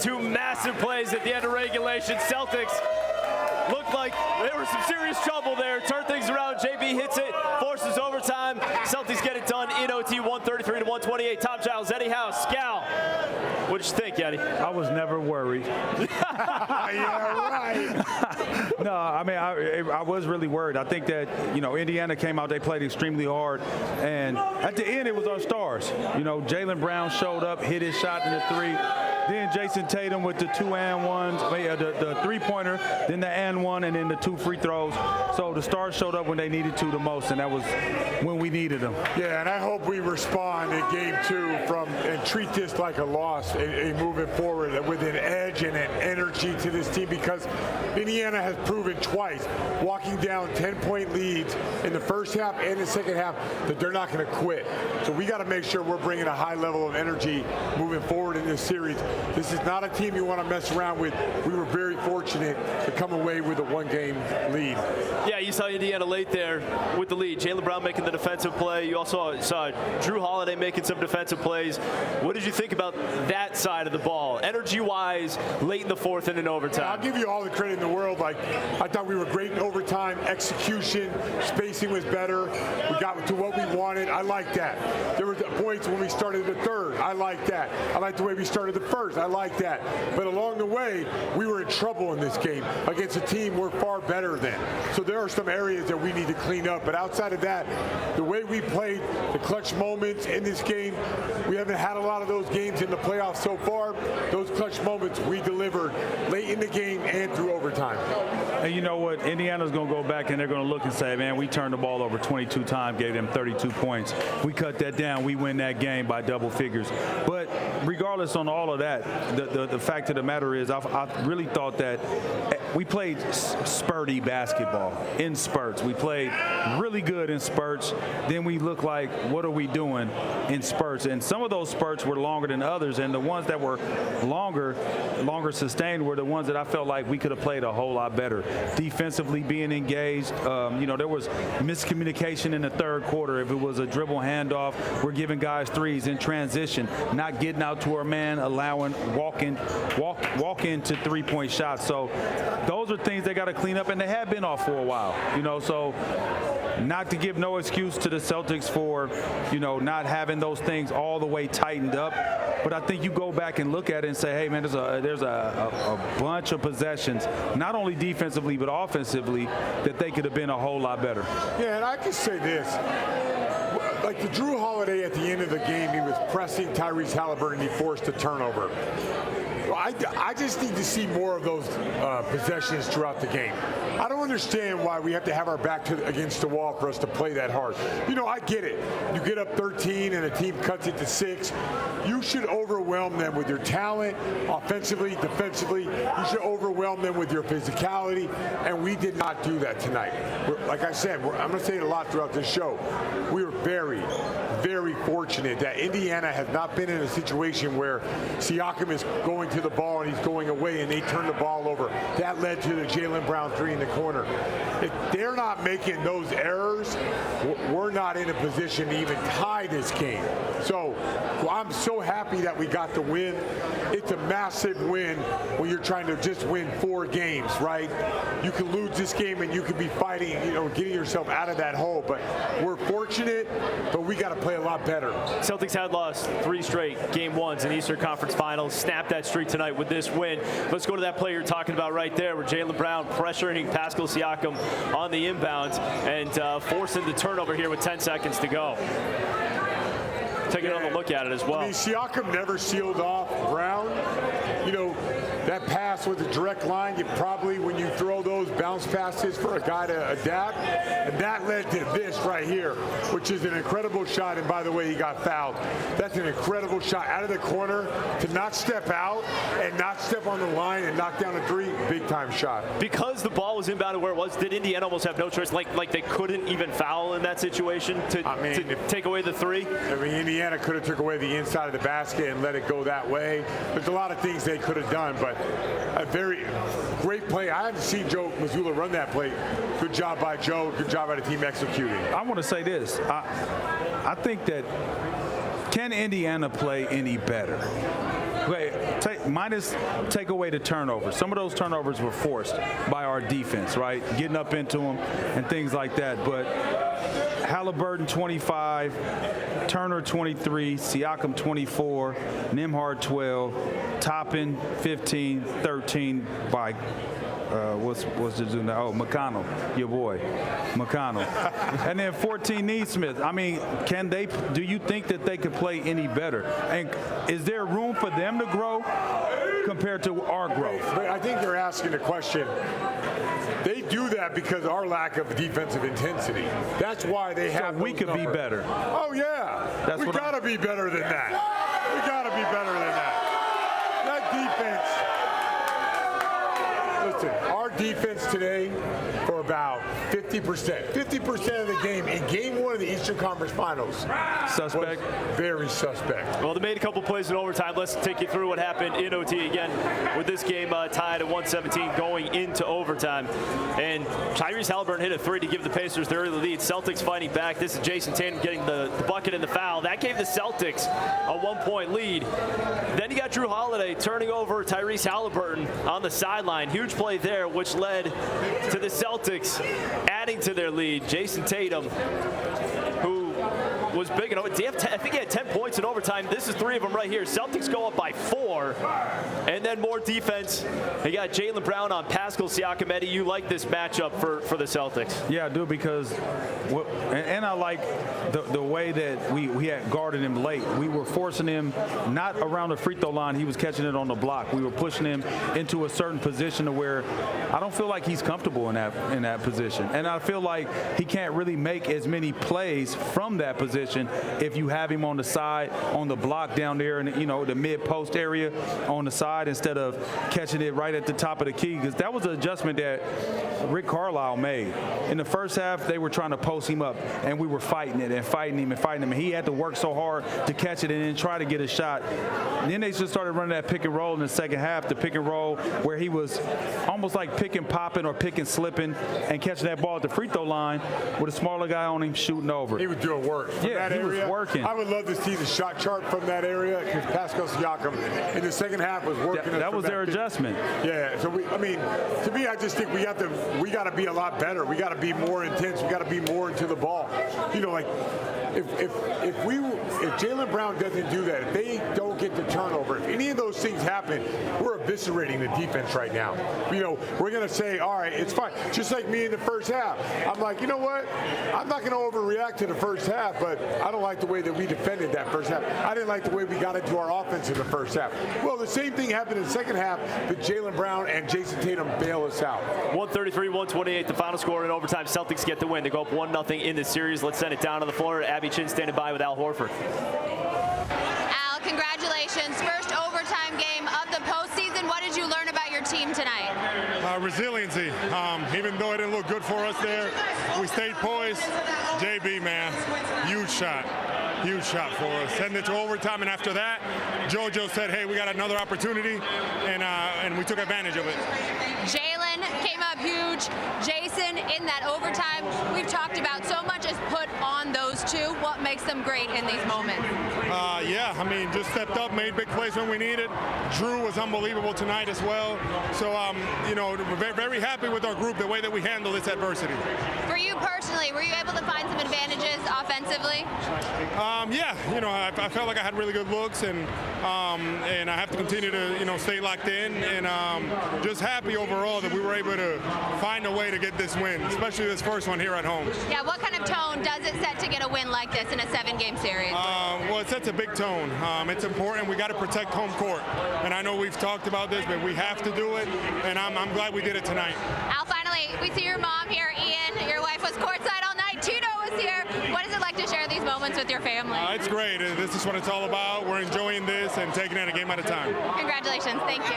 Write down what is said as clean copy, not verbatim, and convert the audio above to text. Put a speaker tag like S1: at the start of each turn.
S1: two massive plays at the end of regulation. Celtics looked like there was some serious trouble there. Turn things around. JB hits it, forces overtime. Celtics get it done in OT, 133-128. Tom Giles, Eddie House, Scal. What did you think, Eddie?
S2: I was never worried.
S3: Yeah, right.
S2: No, I mean, I was really worried. I think that, Indiana came out, they played extremely hard. And at the end, it was our stars. Jaylen Brown showed up, hit his shot in the three. Then Jason Tatum with the two and ones, the three-pointer, then the and one, and then the two free throws. So the stars showed up when they needed to the most, and that was when we needed them.
S3: Yeah, and I hope we respond in game two and treat this like a loss and moving forward with an edge and an energy to this team, because Indiana has proven twice, walking down 10-point leads in the first half and the second half, that they're not going to quit. So we got to make sure we're bringing a high level of energy moving forward in this series. This is not a team you want to mess around with. We were very fortunate to come away with a one-game lead.
S1: Yeah, you saw Indiana late there with the lead. Jaylen Brown making the defensive play. You also saw Drew Holiday making some defensive plays. What did you think about that side of the ball, energy-wise, late in the fourth and in overtime?
S3: I'll give you all the credit in the world. I thought we were great in overtime. Execution, spacing was better. We got to what we wanted. I like that. There were points when we started the third. I like that. I like the way we started the first. I like that. But along the way, we were in trouble in this game against a team we're far better than. So there are some areas that we need to clean up. But outside of that, the way we played, the clutch moments in this game, we haven't had a lot of those games in the playoffs so far. Those clutch moments we delivered late in the game and through overtime.
S2: And you know what? Indiana's going to go back and they're going to look and say, man, we turned the ball over 22 times, gave them 32 points. We cut that down. We win that game by double figures. But regardless on all of that, the fact of the matter is I really thought that we played spurty basketball in spurts. We played really good in spurts. Then we looked like, what are we doing in spurts? And some of those spurts were longer than others. And the ones that were longer sustained were the ones that I felt like we could have played a whole lot better. Defensively being engaged, there was miscommunication in the third quarter. If it was a dribble handoff, we're giving guys threes in transition, not getting out to our man, allowing walk into three-point shots. So those are things they got to clean up, and they have been off for a while. So not to give no excuse to the Celtics for, not having those things all the way tightened up. But I think you go back and look at it and say, hey, man, there's a bunch of possessions, not only defensively but offensively, that they could have been a whole lot better.
S3: Yeah, and I can say this. Like the Drew Holiday at the end of the game, he was pressing Tyrese Halliburton and he forced a turnover. I just need to see more of those possessions throughout the game. I don't understand why we have to have our back against the wall for us to play that hard. I get it. You get up 13 and a team cuts it to 6. You should overwhelm them with your talent, offensively, defensively. You should overwhelm them with your physicality, and we did not do that tonight. Like I said, I'm going to say it a lot throughout this show. We were very, very fortunate that Indiana has not been in a situation where Siakam is going to the ball and he's going away and they turn the ball over. That led to the Jaylen Brown three in the corner. If they're not making those errors, we're not in a position to even tie this game. So I'm so happy that we got the win. It's a massive win when you're trying to just win 4 games, right? You can lose this game and you could be fighting, getting yourself out of that hole. But we're fortunate, but we got to play a lot better.
S1: Celtics had lost 3 straight game ones in Eastern Conference Finals. Snapped that streak tonight with this win. Let's go to that play you're talking about right there, where Jaylen Brown pressuring Pascal Siakam on the inbounds and forcing the turnover here with 10 seconds to go. Taking another look at it as well.
S3: Siakam never sealed off Brown. That pass was a direct line. You probably, when you throw those bounce passes for a guy to adapt, and that led to this right here, which is an incredible shot. And by the way, he got fouled. That's an incredible shot out of the corner to not step out and not step on the line and knock down a 3. Big time shot.
S1: Because the ball was inbounded where it was, did Indiana almost have no choice? Like they couldn't even foul in that situation to take away the 3?
S3: Indiana could have took away the inside of the basket and let it go that way. There's a lot of things they could have done, but a very great play. I haven't seen Joe Mazzulla run that play. Good job by Joe. Good job by the team executing.
S2: I want to say this. I think that, can Indiana play any better? Take away the turnovers. Some of those turnovers were forced by our defense, right? Getting up into them and things like that. But Halliburton 25, Turner 23, Siakam 24, Nembhard 12, Toppin 15, 13 by what's the dude now? Oh, McConnell, your boy, McConnell. And then 14 Neesmith. I mean, do you think that they could play any better? And is there room for them to grow compared to our growth?
S3: But I think you're asking a question. They do that because of our lack of defensive intensity. That's why they have.
S2: So we could be better.
S3: Oh yeah, we gotta be better than that. We gotta be better than that. That defense. Listen, our defense today for about 50%. 50% of the game in Game 1 of the Eastern Conference Finals.
S2: Suspect.
S3: Very suspect.
S1: Well, they made a couple plays in overtime. Let's take you through what happened in OT again with this game tied at 117 going into overtime. And Tyrese Halliburton hit a three to give the Pacers their early lead. Celtics fighting back. This is Jason Tatum getting the bucket and the foul. That gave the Celtics a 1-point lead. Then you got Drew Holiday turning over Tyrese Halliburton on the sideline. Huge play there, which led to the Celtics adding to their lead. Jason Tatum, who was big enough. I think he had 10 points in overtime. This is 3 of them right here. Celtics go up by 4, and then more defense. They got Jaylen Brown on Pascal Siakam. Eddie, you like this matchup for the Celtics?
S2: Yeah, I do, because and I like the way that we had guarded him late. We were forcing him not around the free throw line. He was catching it on the block. We were pushing him into a certain position to where I don't feel like he's comfortable in that position, and I feel like he can't really make as many plays from that position if you have him on the side, on the block down there in the mid-post area on the side, instead of catching it right at the top of the key. Because that was an adjustment that Rick Carlisle made. In the first half, they were trying to post him up, and we were fighting it and fighting him. And he had to work so hard to catch it and then try to get a shot. And then they just started running that pick and roll in the second half, the pick and roll where he was almost like pick and popping or pick and slipping and catching that ball at the free throw line with a smaller guy on him shooting over.
S3: He was doing work.
S2: Yeah, he was working.
S3: I would love to see the shot chart from that area, because Pascal Siakam in the second half was working.
S2: That was their adjustment.
S3: Yeah. So to me, I just think we got to be a lot better. We got to be more intense. We got to be more into the ball. If Jaylen Brown doesn't do that, if they don't get the turnover, if any of those things happen, we're eviscerating the defense right now. We're going to say, all right, it's fine. Just like me in the first half. I'm like, you know what? I'm not going to overreact to the first half, but I don't like the way that we defended that first half. I didn't like the way we got into our offense in the first half. Well, the same thing happened in the second half, but Jaylen Brown and Jason Tatum bail us out.
S1: 133-128, the final score in overtime. Celtics get the win. They go up 1-0 in this series. Let's send it down to the floor. Abby Chin standing by with Al Horford.
S4: Al, congratulations. First overtime game of the postseason. What did you learn about your team tonight?
S5: Resiliency. Even though it didn't look good for us there, we stayed poised. JB, man, huge shot for us. Send it to overtime, and after that, JoJo said, hey, we got another opportunity, and we took advantage of it.
S4: Jaylen came up huge. Jason, in that overtime, we've talked about so much is put on those two. What makes them great in these moments?
S5: Just stepped up, made big plays when we needed. Drew was unbelievable tonight as well. So, we're very, very happy with our group, the way that we handle this adversity.
S4: For you personally, were you able to find some advantages offensively?
S5: I felt like I had really good looks, and I have to continue to, stay locked in, and just happy overall that we were able to find a way to get this win, especially this first one here at home.
S4: Yeah, what kind of tone does it set to get a win like this in a 7-game series?
S5: Well, it sets a big tone. It's important. We got to protect home court, and I know we've talked about this, but we have to do it, and I'm glad we did it tonight.
S4: Al, finally, we see your mom here, Ian. Your wife was courtside all night. Tito was here. What is it like to share these moments with your family?
S5: It's great. This is what it's all about. We're enjoying this and taking it a game at a time.
S4: Congratulations. Thank you.